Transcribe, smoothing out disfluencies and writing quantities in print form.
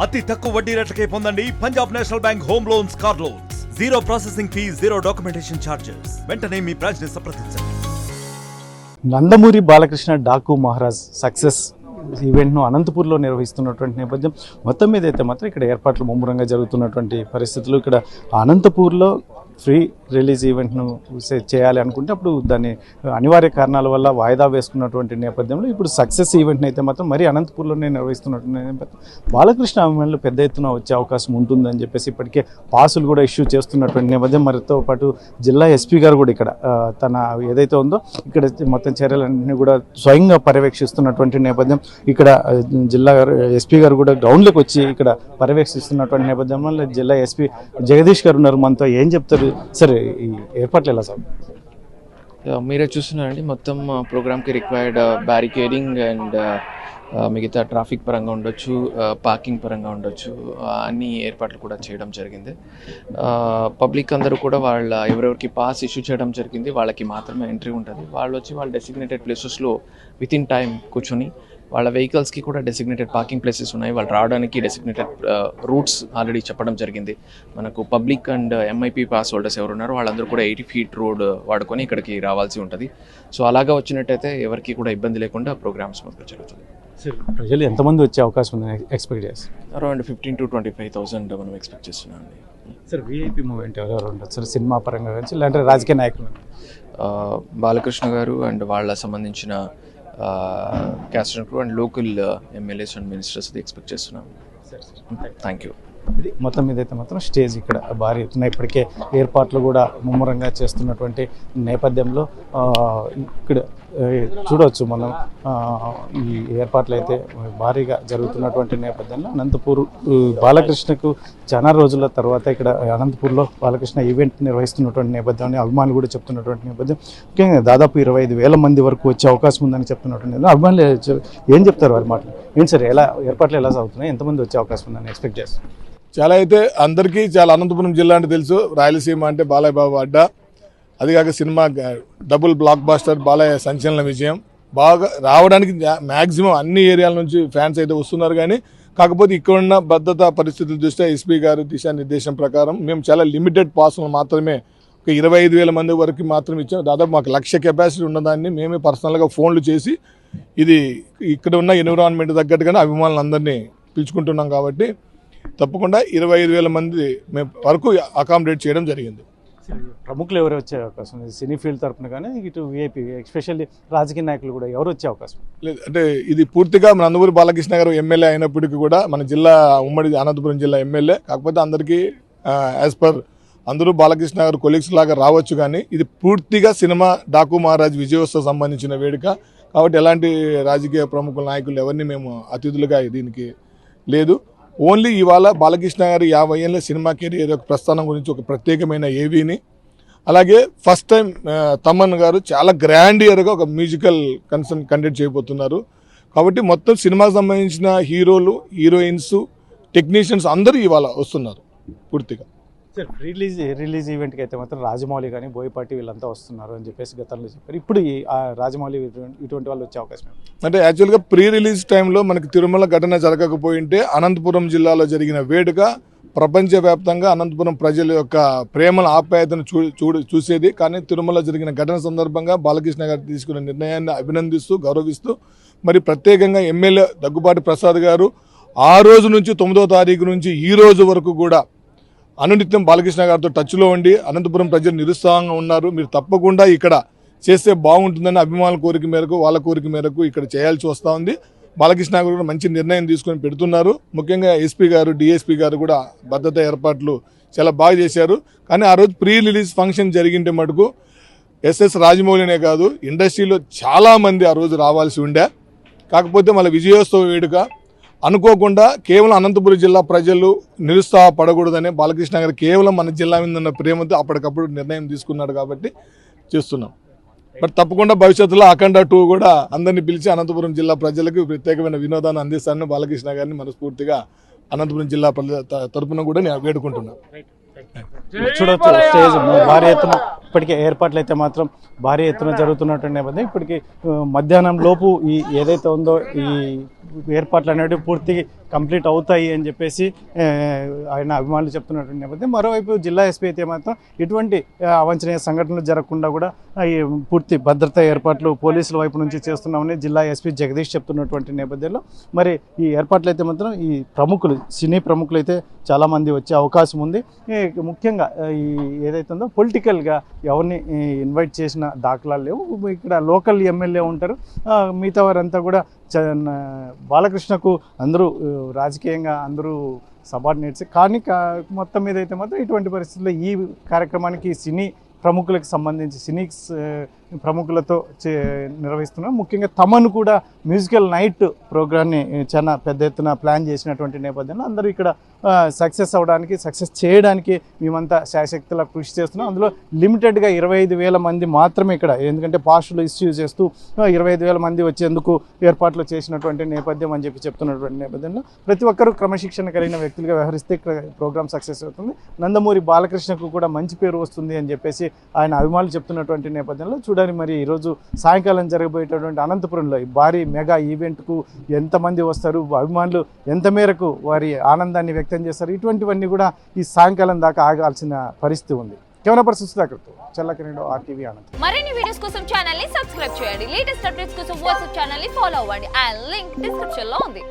అతి తక్కువ వడ్డీ రేట్లకే పొందండి Punjab national bank home loans, car loans. Zero processing fee, zero documentation charges. వెంటనే మీ బ్రాంచ్ ని సంప్రదించండి. నందమూరి బాలకృష్ణ డాకు మహారాజ్ సక్సెస్ ఈవెంట్ను అనంతపూర్లో నిర్వహిస్తున్నటువంటి నేపథ్యం మొత్తం మీద అయితే మాత్రం ఇక్కడ ఏర్పాట్లు ముమ్మరంగా జరుగుతున్నటువంటి పరిస్థితులు. ఇక్కడ అనంతపూర్లో ఫ్రీ రిలీజ్ ఈవెంట్ను చేయాలి అనుకుంటే అప్పుడు దాన్ని అనివార్య కారణాల వల్ల వాయిదా వేసుకున్నటువంటి నేపథ్యంలో ఇప్పుడు సక్సెస్ ఈవెంట్ని అయితే మాత్రం మరి అనంతపూర్లోనే నిర్వహిస్తున్నటువంటి నేపథ్యం బాలకృష్ణ అభిమానులు పెద్ద ఎత్తున వచ్చే అవకాశం ఉంటుందని చెప్పేసి ఇప్పటికే పాసులు కూడా ఇష్యూ చేస్తున్నటువంటి నేపథ్యం. మరితో పాటు జిల్లా ఎస్పీ గారు కూడా ఇక్కడ తన ఏదైతే ఉందో ఇక్కడ మొత్తం చర్యలన్నీ కూడా స్వయంగా పర్యవేక్షిస్తున్నటువంటి నేపథ్యం. ఇక్కడ జిల్లా ఎస్పీ గారు కూడా గ్రౌండ్లోకి వచ్చి ఇక్కడ పర్యవేక్షిస్తున్నటువంటి నేపథ్యంలో జిల్లా ఎస్పీ జగదీష్ గారు ఉన్నారు మనతో. ఏం చెప్తారు సరే ఈ ఏర్పాట్లు ఎలా సార్? మీరే చూస్తున్నారండి, మొత్తం ప్రోగ్రామ్కి రిక్వైర్డ్ బ్యారికేడింగ్ అండ్ మిగతా ట్రాఫిక్ పరంగా ఉండొచ్చు, పార్కింగ్ పరంగా ఉండొచ్చు, అన్ని ఏర్పాట్లు కూడా చేయడం జరిగింది. పబ్లిక్ అందరూ కూడా ఎవరెవరికి పాస్ ఇష్యూ చేయడం జరిగింది వాళ్ళకి మాత్రమే ఎంట్రీ ఉంటుంది. వాళ్ళు వచ్చి వాళ్ళ డెసిగ్నేటెడ్ ప్లేసెస్లో విత్ ఇన్ టైం కూర్చొని వాళ్ళ వెహికల్స్కి కూడా డెసిగ్నేటెడ్ పార్కింగ్ ప్లేసెస్ ఉన్నాయి. వాళ్ళు రావడానికి డెసిగ్నేటెడ్ రూట్స్ ఆల్రెడీ చెప్పడం జరిగింది. మనకు public and MIP pass holders ఎవరున్నారో వాళ్ళందరూ కూడా 80 feet రోడ్ వాడుకొని ఇక్కడికి రావాల్సి ఉంటుంది. సో అలాగా వచ్చినట్టయితే ఎవరికి కూడా ఇబ్బంది లేకుండా ప్రోగ్రామ్స్ మొదలు జరుగుతుంది. ప్రజలు ఎంతమంది వచ్చే అవకాశం ఉందని ఎక్స్పెక్ట్ చేస్తారు? అరౌండ్ 15,000 to 25,000 మనం ఎక్స్పెక్ట్ చేస్తున్నాం అండి. సార్ వీఐపీ మూమెంట్ ఎవరెవరు ఉంటారు సార్ సినిమా పరంగా కానీ లేదంటే రాజకీయ నాయకులు? బాలకృష్ణ గారు అండ్ వాళ్ళ సంబంధించిన cast and crew and local MLAs and ministers expect చేస్తున్నాం. Thank you. ఇది మొత్తం మీద అయితే మాత్రం స్టేజ్ ఇక్కడ భారీ ఎత్తున ఇప్పటికే ఏర్పాట్లు కూడా ముమ్మరంగా చేస్తున్నటువంటి నేపథ్యంలో ఇక్కడ చూడవచ్చు మనం ఈ ఏర్పాట్లు అయితే భారీగా జరుగుతున్నటువంటి నేపథ్యంలో అనంతపూర్ బాలకృష్ణకు చాలా రోజుల తర్వాత ఇక్కడ అనంతపూర్లో బాలకృష్ణ ఈవెంట్ నిర్వహిస్తున్నటువంటి నేపథ్యాన్ని అభిమానులు కూడా చెప్తున్నటువంటి నేపథ్యం. ముఖ్యంగా దాదాపు 25,000 మంది వరకు వచ్చే అవకాశం ఉందని చెప్తున్నటువంటి అభిమానులు ఏం చెప్తారు వారి మాటలు? ఏంటి సార్ ఎలా ఏర్పాట్లు ఎలా సాగుతున్నాయి, ఎంతమంది వచ్చే అవకాశం ఉందని ఎక్స్పెక్ట్ చేస్తారు? చాలా అయితే అందరికీ చాలా అనంతపురం జిల్లా అంటే తెలుసు. రాయలసీమ అంటే బాలయ్య బాబు అడ్డా. అదిగాక cinema double blockbuster Balayya సంచలన విజయం. బాగా రావడానికి మ్యాక్సిమం అన్ని ఏరియాల నుంచి ఫ్యాన్స్ అయితే వస్తున్నారు. కానీ కాకపోతే ఇక్కడ ఉన్న భద్రతా పరిస్థితుల దృష్ట్యా ఎస్పీ గారు దిశానిర్దేశం ప్రకారం మేము చాలా లిమిటెడ్ పాసులు మాత్రమే ఒక 25,000 మంది వరకు మాత్రం ఇచ్చాం. దాదాపు మాకు 1,00,000 కెపాసిటీ ఉన్నదాన్ని మేమే పర్సనల్గా ఫోన్లు చేసి ఇది ఇక్కడ ఉన్న ఎన్విరాన్మెంట్ తగ్గట్టుగానే అభిమానులందరినీ పిలుచుకుంటున్నాం. కాబట్టి తప్పకుండా 25,000 మంది మేము వరకు అకామిడేట్ చేయడం జరిగింది. ప్రముఖులు ఎవరు వచ్చే అవకాశం ఉంది సినీ ఫీల్డ్ తరఫున కానీ ఇటు విఐపీ ఎస్పెషల్లీ రాజకీయ నాయకులు కూడా ఎవరు వచ్చే అవకాశం లేదు? అంటే ఇది పూర్తిగా మన నందమూరి బాలకృష్ణ గారు ఎమ్మెల్యే అయినప్పటికీ కూడా మన జిల్లా ఉమ్మడి అనంతపురం జిల్లా ఎమ్మెల్యే. కాకపోతే అందరికీ యాజ్ పర్ అందరూ బాలకృష్ణ గారు కొలీగ్స్ లాగా రావచ్చు. కానీ ఇది పూర్తిగా సినిమా డాకు మహారాజ్ విజయోత్సవం సంబంధించిన వేడుక. కాబట్టి ఎలాంటి రాజకీయ ప్రముఖుల నాయకులు ఎవరిని మేము అతిథులుగా దీనికి లేదు. ఓన్లీ ఇవాళ బాలకృష్ణ గారి 50 ఏళ్ళ సినిమా కెరీర్ యొక్క ప్రస్థానం గురించి ఒక ప్రత్యేకమైన ఏవీని, అలాగే ఫస్ట్ టైం తమన్ గారు చాలా గ్రాండ్ ఇయర్గా ఒక మ్యూజికల్ కండక్ట్ చేయబోతున్నారు. కాబట్టి మొత్తం సినిమాకి సంబంధించిన హీరోలు, హీరోయిన్స్, టెక్నీషియన్స్ అందరూ ఇవాళ వస్తున్నారు పూర్తిగా. సార్ రిలీజ్ ఈవెంట్కి అయితే మాత్రం రాజమౌళి కానీ బోయపాటి వీళ్ళంతా వస్తున్నారు అని చెప్పేసి గతంలో చెప్పారు. ఇప్పుడు ఈ రాజమౌళి ఇటువంటి వాళ్ళు వచ్చే అవకాశం అంటే యాక్చువల్గా ప్రీ రిలీజ్ టైంలో మనకి తిరుమల ఘటన జరగకపోయింటే అనంతపురం జిల్లాలో జరిగిన వేడుక ప్రపంచవ్యాప్తంగా అనంతపురం ప్రజల యొక్క ప్రేమల ఆప్యాయతను చూసేది. కానీ తిరుమల జరిగిన ఘటన సందర్భంగా బాలకృష్ణ గారు తీసుకున్న నిర్ణయాన్ని అభినందిస్తూ గౌరవిస్తూ మరి ప్రత్యేకంగా ఎమ్మెల్యే దగ్గుబాటి ప్రసాద్ గారు ఆ రోజు నుంచి 9వ తారీఖు నుంచి ఈ రోజు వరకు కూడా అనునిత్యం బాలకృష్ణ గారితో టచ్లో ఉండి అనంతపురం ప్రజలు నిరుత్సాహంగా ఉన్నారు. మీరు తప్పకుండా ఇక్కడ చేస్తే బాగుంటుందని అభిమానుల కోరిక మేరకు వాళ్ళ కోరిక మేరకు ఇక్కడ చేయాల్సి వస్తూ ఉంది. బాలకృష్ణ గారు కూడా మంచి నిర్ణయం తీసుకొని పెడుతున్నారు. ముఖ్యంగా ఎస్పీ గారు, డిఎస్పీ గారు కూడా భద్రతా ఏర్పాట్లు చాలా బాగా చేశారు. కానీ ఆ రోజు ప్రీ రిలీజ్ ఫంక్షన్ జరిగింటే మటుకు ఎస్ఎస్ రాజమౌళినే కాదు ఇండస్ట్రీలో చాలామంది ఆ రోజు రావాల్సి ఉండే. కాకపోతే మళ్ళీ విజయోత్సవ వేడుక అనుకోకుండా కేవలం అనంతపురం జిల్లా ప్రజలు నిరుత్సాహపడకూడదనే బాలకృష్ణ గారు కేవలం మన జిల్లా మీద ఉన్న ప్రేమతో అప్పటికప్పుడు నిర్ణయం తీసుకున్నాడు. కాబట్టి చేస్తున్నాం. బట్ తప్పకుండా భవిష్యత్తులో అఖండ 2 కూడా అందరినీ పిలిచి అనంతపురం జిల్లా ప్రజలకు ప్రత్యేకమైన వినోదాన్ని అందిస్తానని బాలకృష్ణ గారిని మనస్ఫూర్తిగా అనంతపురం జిల్లా తరఫున కూడా నేను వేడుకుంటున్నాను. చూడొచ్చు స్టేజ్ భారీ ఎత్తున ఇప్పటికే ఏర్పాట్లు అయితే మాత్రం భారీ ఎత్తున జరుగుతున్నటువంటి నేపథ్యం. ఇప్పటికీ మధ్యాహ్నం లోపు ఈ ఏదైతే ఉందో ఈ ఏర్పాట్లు అనేవి పూర్తి కంప్లీట్ అవుతాయి అని చెప్పేసి ఆయన అభిమానులు చెప్తున్నటువంటి నేపథ్యం. మరోవైపు జిల్లా ఎస్పీ అయితే మాత్రం ఇటువంటి అవాంఛనీయ సంఘటనలు జరగకుండా కూడా ఈ పూర్తి భద్రతా ఏర్పాట్లు పోలీసుల వైపు నుంచి చేస్తున్నామని జిల్లా ఎస్పీ జగదీష్ చెప్తున్నటువంటి నేపథ్యంలో మరి ఈ ఏర్పాట్లు అయితే మాత్రం ఈ ప్రముఖులు సినీ ప్రముఖులు అయితే చాలామంది వచ్చే అవకాశం ఉంది. ముఖ్యంగా ఈ ఏదైతే ఉందో పొలిటికల్గా ఎవరిని ఇన్వైట్ చేసిన దాఖలాలు లేవు. ఇక్కడ లోకల్ ఎమ్మెల్యే ఉంటారు, మిగతా వారంతా కూడా బాలకృష్ణకు అందరూ రాజకీయంగా అందరూ సబార్డినేట్స్. కానీ మొత్తం మీద అయితే మాత్రం ఇటువంటి పరిస్థితుల్లో ఈ కార్యక్రమానికి సినీ ప్రముఖులకు సంబంధించి సినీ ప్రముఖులతో నిర్వహిస్తున్నాం. ముఖ్యంగా తమను కూడా మ్యూజికల్ నైట్ ప్రోగ్రామ్ని చాలా పెద్ద ఎత్తున ప్లాన్ చేసినటువంటి నేపథ్యంలో అందరూ ఇక్కడ సక్సెస్ అవ్వడానికి సక్సెస్ చేయడానికి మేమంతా శాయశక్తులా కృషి చేస్తున్నాం. అందులో లిమిటెడ్గా 25,000 మంది మాత్రమే ఇక్కడ, ఎందుకంటే పాస్టులు ఇష్యూ చేస్తూ 25,000 మంది వచ్చేందుకు ఏర్పాట్లు చేసినటువంటి నేపథ్యం అని చెప్తున్నటువంటి నేపథ్యంలో ప్రతి ఒక్కరూ క్రమశిక్షణ కలిగిన వ్యక్తులుగా వ్యవహరిస్తే ప్రోగ్రామ్ సక్సెస్ అవుతుంది. నందమూరి బాలకృష్ణకు కూడా మంచి పేరు వస్తుంది అని చెప్పేసి ఆయన అభిమానులు చెప్తున్నటువంటి నేపథ్యంలో చూడాలి మరి ఈరోజు సాయంకాలం జరగబోయేటటువంటి అనంతపురంలో ఈ భారీ మెగా ఈవెంట్కు ఎంతమంది వస్తారు, అభిమానులు ఎంత మేరకు వారి ఆనందాన్ని వ్యక్తం చేస్తారు, ఇటువంటివన్నీ కూడా ఈ సాయంకాలం దాకా ఆగాల్సిన పరిస్థితి ఉంది. కెమెరా పర్సన్ సుధాకర్తో చల్లకనేడు RTV ఆనంద్. మరిన్ని వీడియోస్ కోసం ఛానల్ ని సబ్స్క్రైబ్ చేయండి. లేటెస్ట్ అప్డేట్స్ కోసం వాట్సాప్ ఛానల్ ని ఫాలో అవ్వండి. ఆ లింక్ డిస్క్రిప్షన్ లో ఉంది.